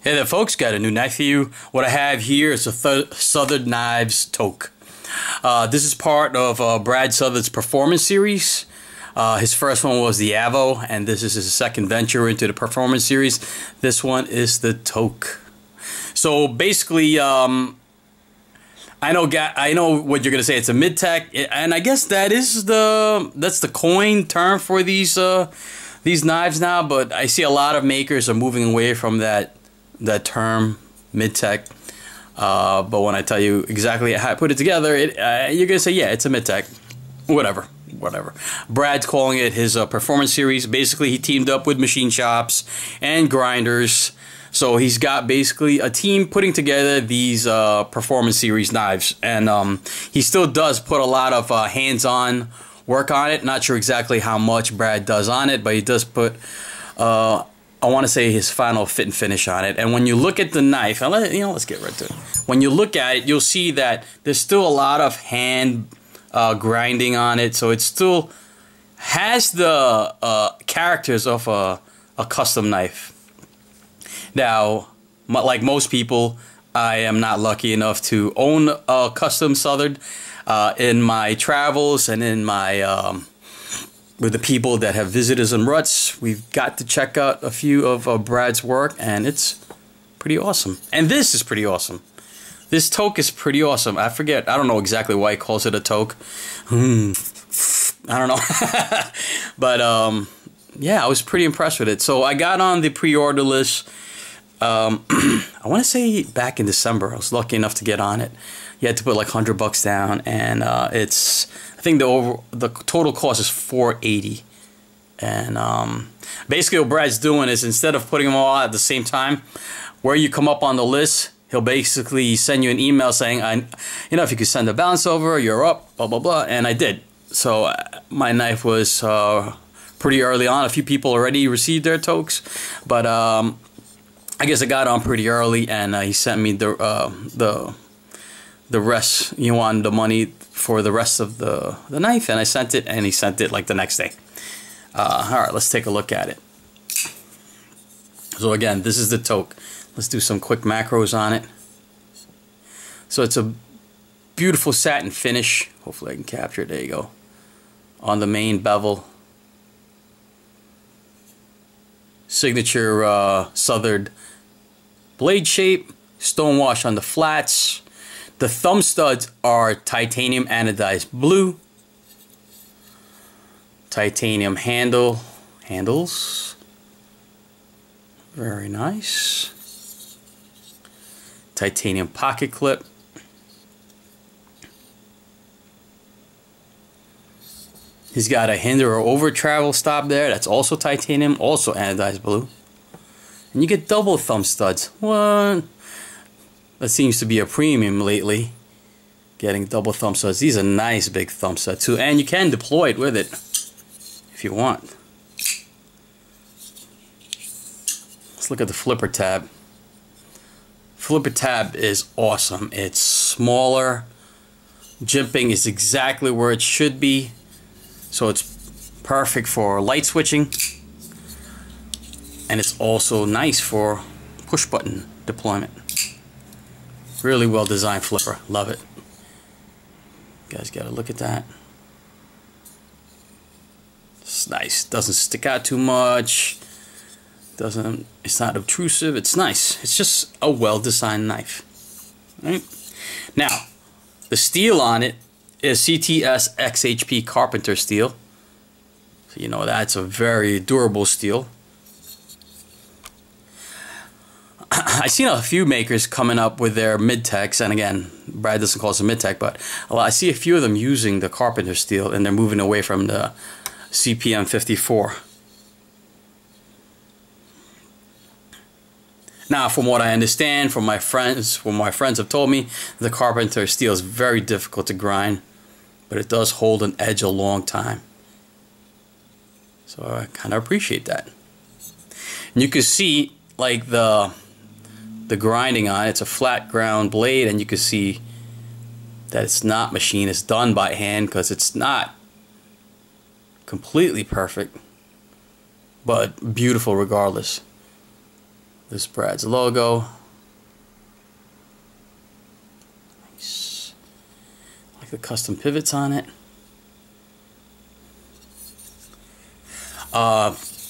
Hey there folks, got a new knife for you. What I have here is a Southard Knives Tolk. This is part of Brad Southard's performance series. His first one was the Avo, and this is his second venture into the performance series. This one is the Tolk. So basically, I know what you're gonna say. It's a mid-tech, and I guess that's the coin term for these knives now. But I see a lot of makers are moving away from that term mid-tech. But when I tell you exactly how I put it together, you're gonna say, yeah, it's a mid-tech. Whatever. Brad's calling it his performance series. Basically, he teamed up with machine shops and grinders. So he's got basically a team putting together these performance series knives. And he still does put a lot of hands-on work on it. Not sure exactly how much Brad does on it, but he does put, I want to say, his final fit and finish on it. And when you look at the knife, let's get right to it. When you look at it, you'll see that there's still a lot of hand grinding on it. So it still has the characters of a custom knife. Now, like most people, I am not lucky enough to own a custom Southard. In my travels and in my with the people that have visited us in ruts, we've got to check out a few of Brad's work, and it's pretty awesome. And this is pretty awesome. This Tolk is pretty awesome. I don't know exactly why he calls it a Tolk. I don't know. But yeah, I was pretty impressed with it. So I got on the pre-order list. I want to say back in December. I was lucky enough to get on it. You had to put like $100 down, and I think the total cost is $480. And basically what Brad's doing is, instead of putting them all out at the same time, where you come up on the list, he'll basically send you an email saying, if you could send the balance over, you're up, blah, blah, blah. And I did. So my knife was pretty early on. A few people already received their Tolks, but I guess I got on pretty early, and he sent me the rest. He wanted the money for the rest of the knife, and I sent it, and he sent it like the next day. Alright, let's take a look at it. So again, this is the Tolk. Let's do some quick macros on it. So it's a beautiful satin finish. Hopefully I can capture it. There you go. On the main bevel. Signature Southard blade shape. Stonewash on the flats. The thumb studs are titanium anodized blue. Titanium handles. Very nice. Titanium pocket clip. He's got a hinder or over travel stop there. That's also titanium, also anodized blue. And you get double thumb studs. What? That seems to be a premium lately. Getting double thumb studs. These are nice big thumb studs too. And you can deploy it with it if you want. Let's look at the flipper tab. Flipper tab is awesome. It's smaller. Jimping is exactly where it should be. So it's perfect for light switching. And it's also nice for push button deployment. Really well designed flipper. Love it. You guys gotta look at that. It's nice. Doesn't stick out too much. It's not obtrusive. It's nice. It's just a well-designed knife. Right? Now, the steel on it is CTS XHP Carpenter steel. So you know that's a very durable steel. I've seen a few makers coming up with their mid-techs, and again, Brad doesn't call it a mid-tech, but I see a few of them using the Carpenter steel, and they're moving away from the CPM 54. Now, from what I understand, from my friends have told me, the Carpenter steel is very difficult to grind, but it does hold an edge a long time. So I kind of appreciate that. And you can see like the grinding on it. It's a flat ground blade, and you can see that it's not machined. It's done by hand because it's not completely perfect, but beautiful regardless. This Brad's logo. Nice. I like the custom pivots on it.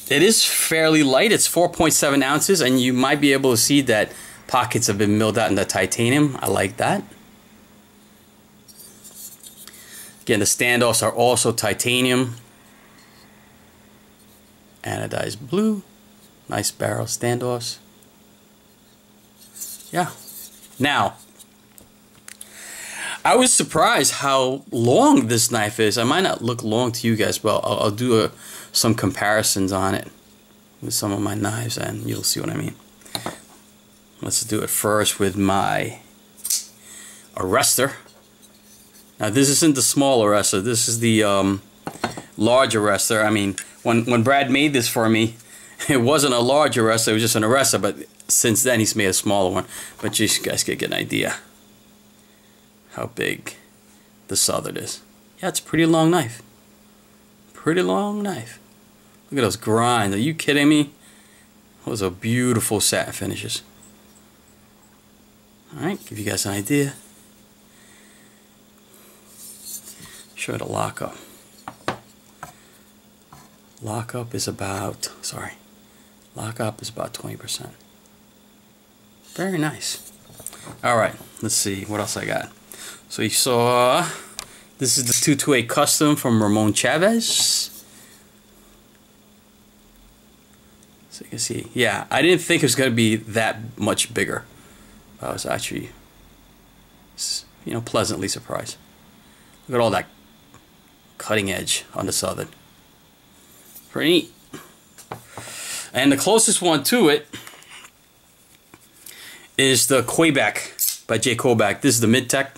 It is fairly light. It's 4.7 ounces, and you might be able to see that pockets have been milled out in the titanium. I like that. Again, the standoffs are also titanium. Anodized blue. Nice barrel standoffs. Yeah. Now, I was surprised how long this knife is. I might not look long to you guys, but I'll do some comparisons on it with some of my knives, and you'll see what I mean. Let's do it first with my arrestor. Now, this isn't the small arrestor. This is the large arrestor. I mean, when Brad made this for me, it wasn't a large arrestor. It was just an arrestor. But since then, he's made a smaller one. But just you guys get an idea how big the Southard is. Yeah, it's a pretty long knife. Pretty long knife. Look at those grinds. Are you kidding me? Those are beautiful satin finishes. Alright, give you guys an idea. Show the lockup. Lockup is about 20%. Very nice. Alright, let's see what else I got. So you saw, this is the 228 Custom from Ramon Chavez. So you can see, yeah, I didn't think it was going to be that much bigger. I was actually, pleasantly surprised. Look at all that cutting edge on the Southern. Pretty neat. And the closest one to it is the Quebec by J. Kobach. This is the mid-tech.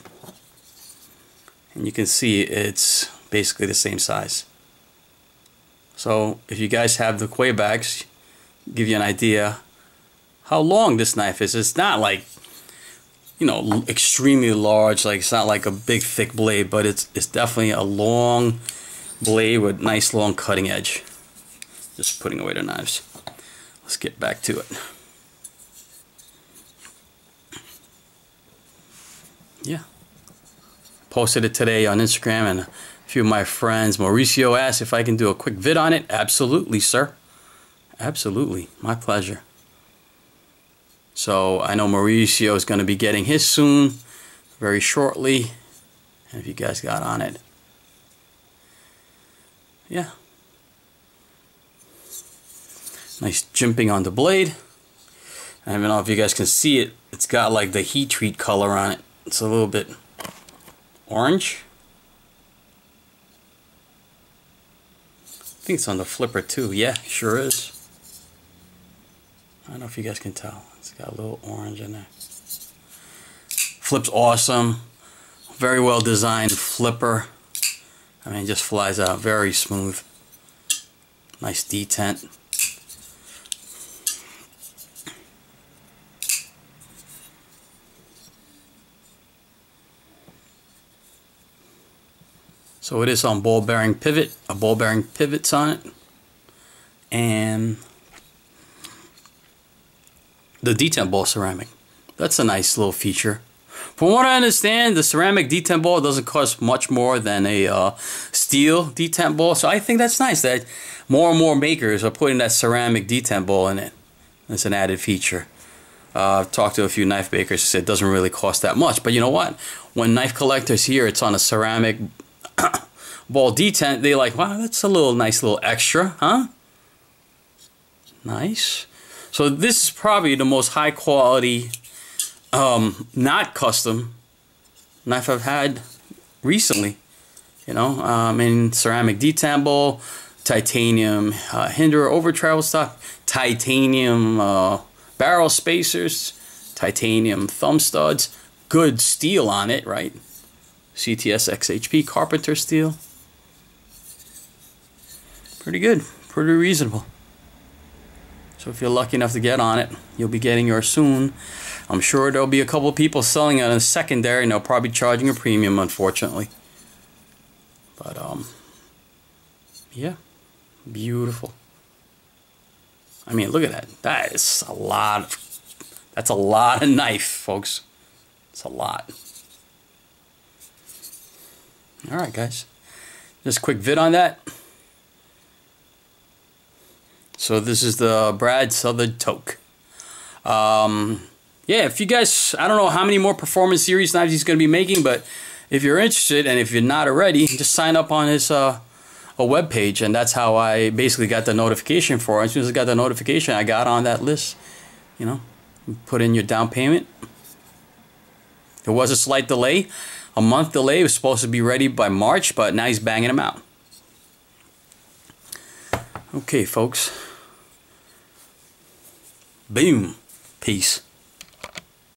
And you can see it's basically the same size. So if you guys have the Quebecs, give you an idea how long this knife is. It's not like, extremely large. Like, it's not like a big thick blade, but it's definitely a long blade with nice long cutting edge. Just putting away the knives. Let's get back to it. Yeah. Posted it today on Instagram, and a few of my friends, Mauricio asked if I can do a quick vid on it. Absolutely, sir. Absolutely. My pleasure. So I know Mauricio is going to be getting his soon, very shortly. And if you guys got on it. Yeah. Nice jimping on the blade. I don't know if you guys can see it. It's got like the heat treat color on it. It's a little bit orange. I think it's on the flipper too. Yeah, sure is. I don't know if you guys can tell. It's got a little orange in there. Flip's awesome. Very well designed flipper. I mean, it just flies out very smooth. Nice detent. So it is on ball bearing pivot, a ball bearing pivots on it, and the detent ball ceramic. That's a nice little feature. From what I understand, the ceramic detent ball doesn't cost much more than a steel detent ball, so I think that's nice that more and more makers are putting that ceramic detent ball in it. It's an added feature. I've talked to a few knife makers who said it doesn't really cost that much, but you know what? When knife collectors hear it's on a ceramic ball detent, they're like, wow, that's a nice little extra, huh? Nice. So this is probably the most high quality, not custom knife I've had recently. In ceramic detent ball, titanium hinder over travel stock, titanium barrel spacers, titanium thumb studs, good steel on it, right? CTS XHP Carpenter steel. Pretty good, pretty reasonable. So if you're lucky enough to get on it, you'll be getting yours soon. I'm sure there'll be a couple of people selling it on a secondary, and they'll probably be charging a premium, unfortunately. But yeah, beautiful. I mean, look at that. That is a lot of, that's a lot of knife, folks. It's a lot. Alright, guys. Just a quick vid on that. So this is the Brad Southard Tolk. Yeah, if you guys, I don't know how many more performance series knives he's going to be making, but if you're interested, and if you're not already, just sign up on his a web page, and that's how I basically got the notification for it. As soon as I got the notification, I got on that list. You know, put in your down payment. There was a slight delay, a month delay. It was supposed to be ready by March, but now he's banging them out. Okay, folks. Boom. Peace.